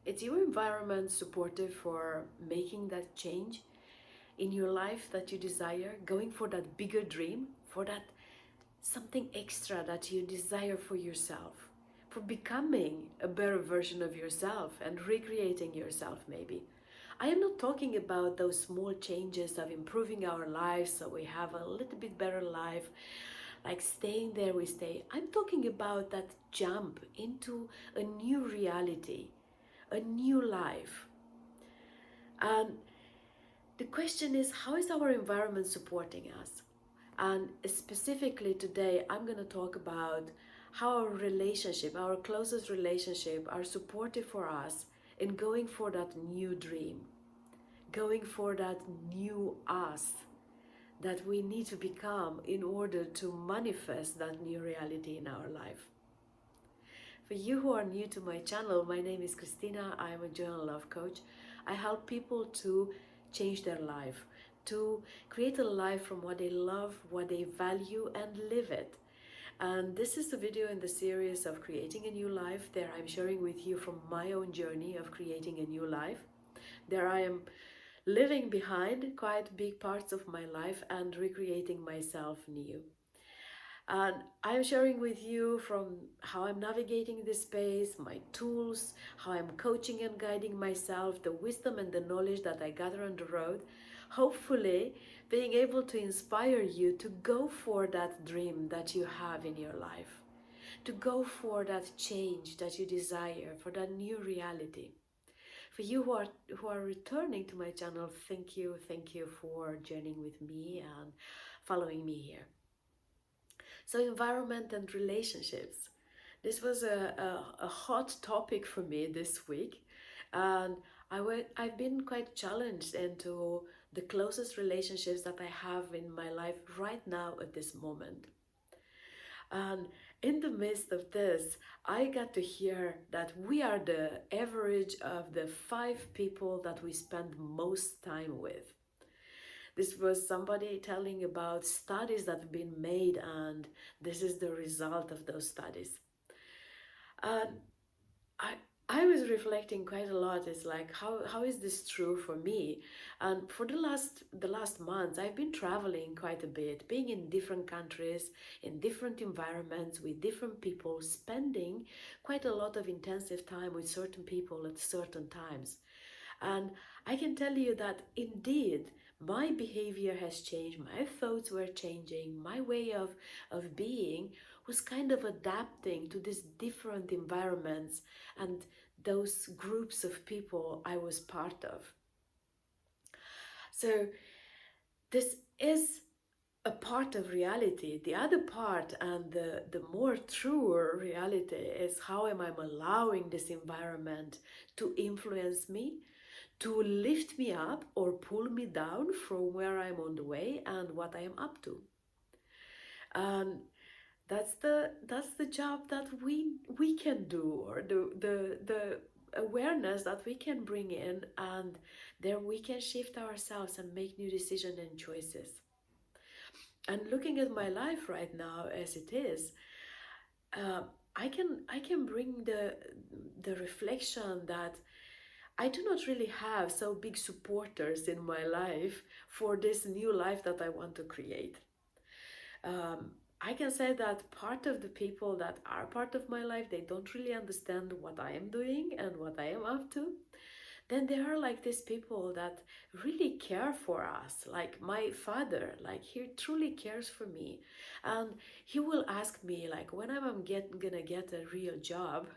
Is your environment supportive for making that change in your life that you desire, going for that bigger dream, for that something extra that you desire for yourself, for becoming a better version of yourself and recreating yourself maybe? I am not talking about those small changes of improving our lives so we have a little bit better life, like staying there we stay. I'm talking about that jump into a new reality, a new life. And the question is, how is our environment supporting us? And specifically today, I'm going to talk about how our relationship, our closest relationship, are supportive for us in going for that new dream, going for that new us that we need to become in order to manifest that new reality in our life. For you who are new to my channel, my name is Cristina. I am a joy and love coach. I help people to change their life, to create a life from what they love, what they value, and live it. And this is the video in the series of creating a new life. There I'm sharing with you from my own journey of creating a new life. There I am living behind quite big parts of my life and recreating myself new. And I'm sharing with you from how I'm navigating this space, my tools, how I'm coaching and guiding myself, the wisdom and the knowledge that I gather on the road. Hopefully, being able to inspire you to go for that dream that you have in your life, to go for that change that you desire, for that new reality. For you who are returning to my channel, thank you for journeying with me and following me here. So environment and relationships. This was a hot topic for me this week, and I've been quite challenged into the closest relationships that I have in my life right now at this moment. And in the midst of this, I got to hear that we are the average of the 5 people that we spend most time with. This was somebody telling about studies that have been made, and this is the result of those studies. And I I was reflecting quite a lot. It's like how is this true for me? And for the last months, I've been traveling quite a bit, being in different countries, in different environments, with different people, spending quite a lot of intensive time with certain people at certain times. And I can tell you that indeed my behavior has changed, my thoughts were changing, my way of being was kind of adapting to these different environments and those groups of people I was part of. So this is a part of reality. The other part and the more truer reality is how am I allowing this environment to influence me, to lift me up or pull me down from where I'm on the way and what I am up to. And that's the job that we can do, or the awareness that we can bring in, and there we can shift ourselves and make new decisions and choices. And looking at my life right now as it is, uh, I can bring the reflection that I do not really have so big supporters in my life for this new life that I want to create. Um, I can say that part of the people that are part of my life, they don't really understand what I am doing and what I am up to. Then there are like these people that really care for us, like my father, like he truly cares for me, and he will ask me like when gonna get a real job,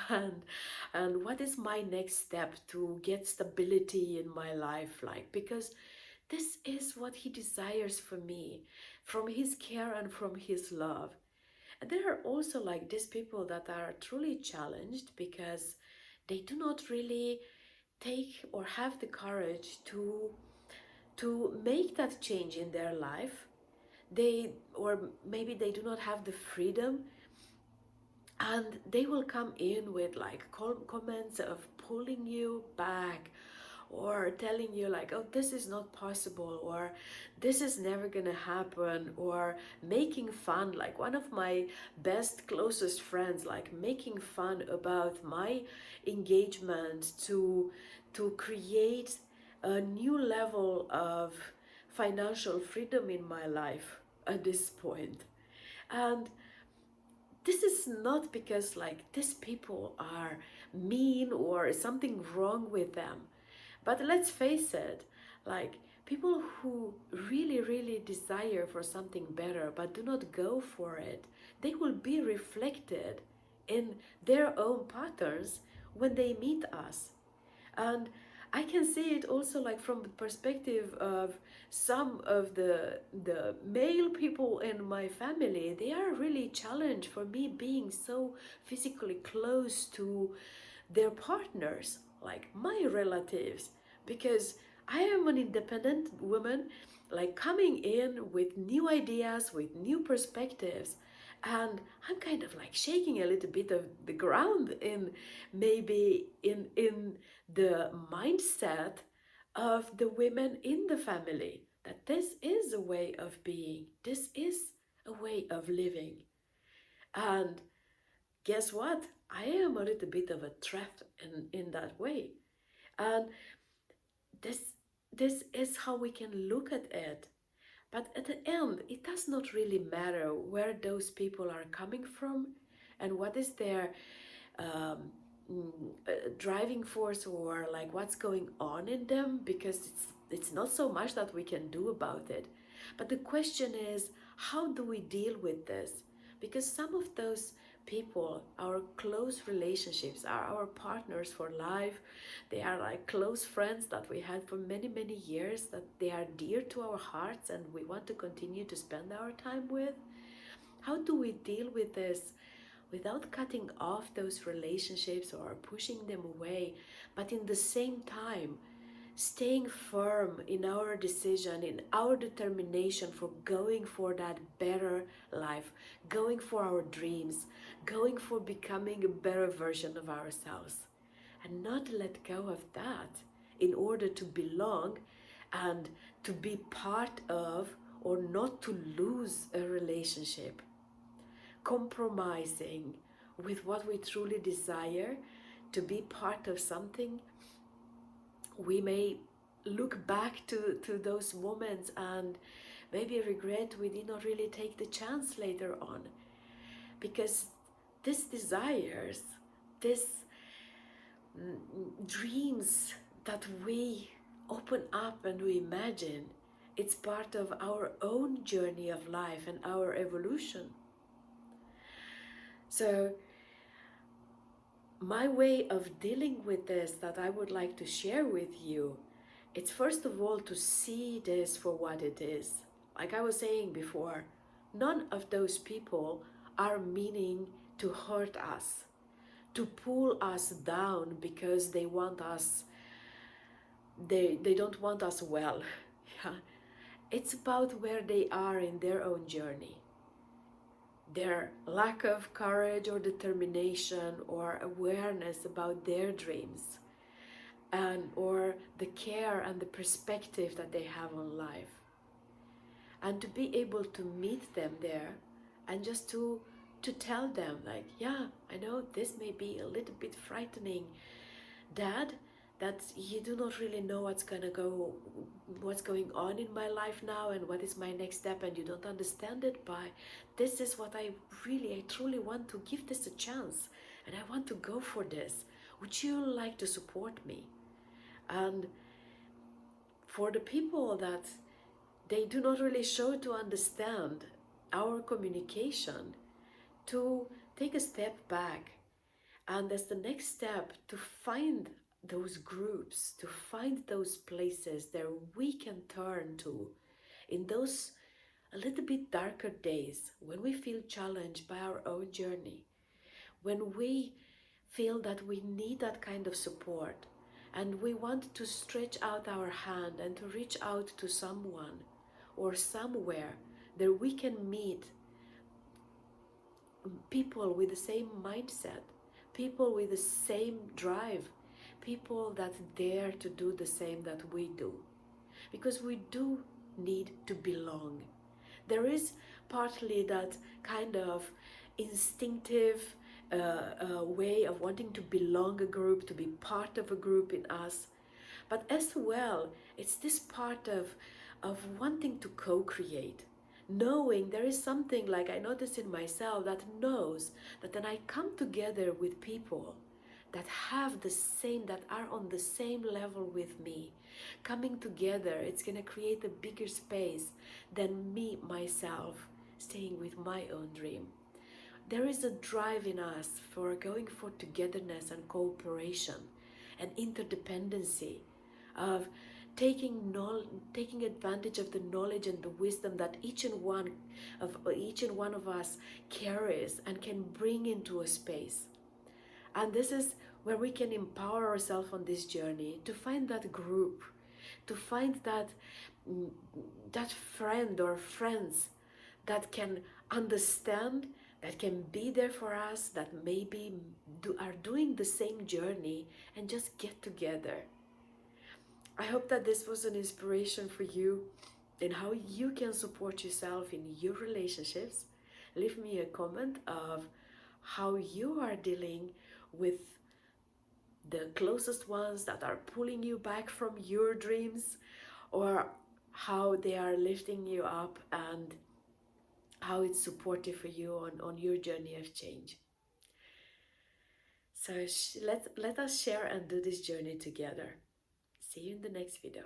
and what is my next step to get stability in my life, like, because this is what he desires for me, from his care and from his love. And there are also like these people that are truly challenged because they do not really take or have the courage to make that change in their life. They, or maybe they do not have the freedom, and they will come in with like comments of pulling you back, or telling you like, oh, this is not possible, or this is never gonna happen, or making fun, like one of my best closest friends, like making fun about my engagement to create a new level of financial freedom in my life at this point. And this is not because like these people are mean or something wrong with them, but let's face it, like people who really really desire for something better but do not go for it, they will be reflected in their own patterns when they meet us. And I can see it also like from the perspective of some of the male people in my family. They are really challenged for me being so physically close to their partners, like my relatives, because I am an independent woman, like coming in with new ideas, with new perspectives, and I'm kind of like shaking a little bit of the ground in maybe in the mindset of the women in the family, that this is a way of being, this is a way of living. And guess what? I am a little bit of a threat in that way. And this this is how we can look at it. But at the end, it does not really matter where those people are coming from and what is their um, driving force, or like what's going on in them, because it's not so much that we can do about it. But the question is, how do we deal with this? Because some of those people, our close relationships, are our partners for life. They are like close friends that we had for many many years, that they are dear to our hearts and we want to continue to spend our time with. How do we deal with this without cutting off those relationships or pushing them away, but in the same time staying firm in our decision, in our determination for going for that better life, going for our dreams, going for becoming a better version of ourselves, and not let go of that in order to belong and to be part of, or not to lose a relationship, compromising with what we truly desire to be part of something. We may look back to those moments and maybe regret we did not really take the chance later on, because these desires, these dreams that we open up and we imagine, it's part of our own journey of life and our evolution. So my way of dealing with this that I would like to share with you, it's first of all to see this for what it is. Like I was saying before, none of those people are meaning to hurt us, to pull us down because they want us, they don't want us well. Yeah. It's about where they are in their own journey, their lack of courage or determination or awareness about their dreams, and or the care and the perspective that they have on life. And to be able to meet them there and just to tell them like, yeah, I know this may be a little bit frightening, Dad, that you do not really know what's going on in my life now and what is my next step, and you don't understand it, but this is what I truly want to give this a chance, and I want to go for this. Would you like to support me? And for the people that they do not really show to understand our communication, to take a step back, and as the next step, to find those groups, to find those places that we can turn to in those a little bit darker days when we feel challenged by our own journey, when we feel that we need that kind of support and we want to stretch out our hand and to reach out to someone or somewhere that we can meet people with the same mindset, people with the same drive, people that dare to do the same that we do, because we do need to belong. There is partly that kind of instinctive way of wanting to belong a group, to be part of a group in us. But as well, it's this part of wanting to co-create, knowing there is something, like I noticed in myself, that knows that when I come together with people that have the same, that are on the same level with me, coming together, it's going to create a bigger space than me, myself, staying with my own dream. There is a drive in us for going for togetherness and cooperation and interdependency, of taking advantage of the knowledge and the wisdom that each and one of us carries and can bring into a space. And this is where we can empower ourselves on this journey to find that group, to find that friend or friends that can understand, that can be there for us, that maybe are doing the same journey, and just get together. I hope that this was an inspiration for you in how you can support yourself in your relationships. Leave me a comment of how you are dealing with the closest ones that are pulling you back from your dreams, or how they are lifting you up, and how it's supportive for you on your journey of change. So let us share and do this journey together. See you in the next video.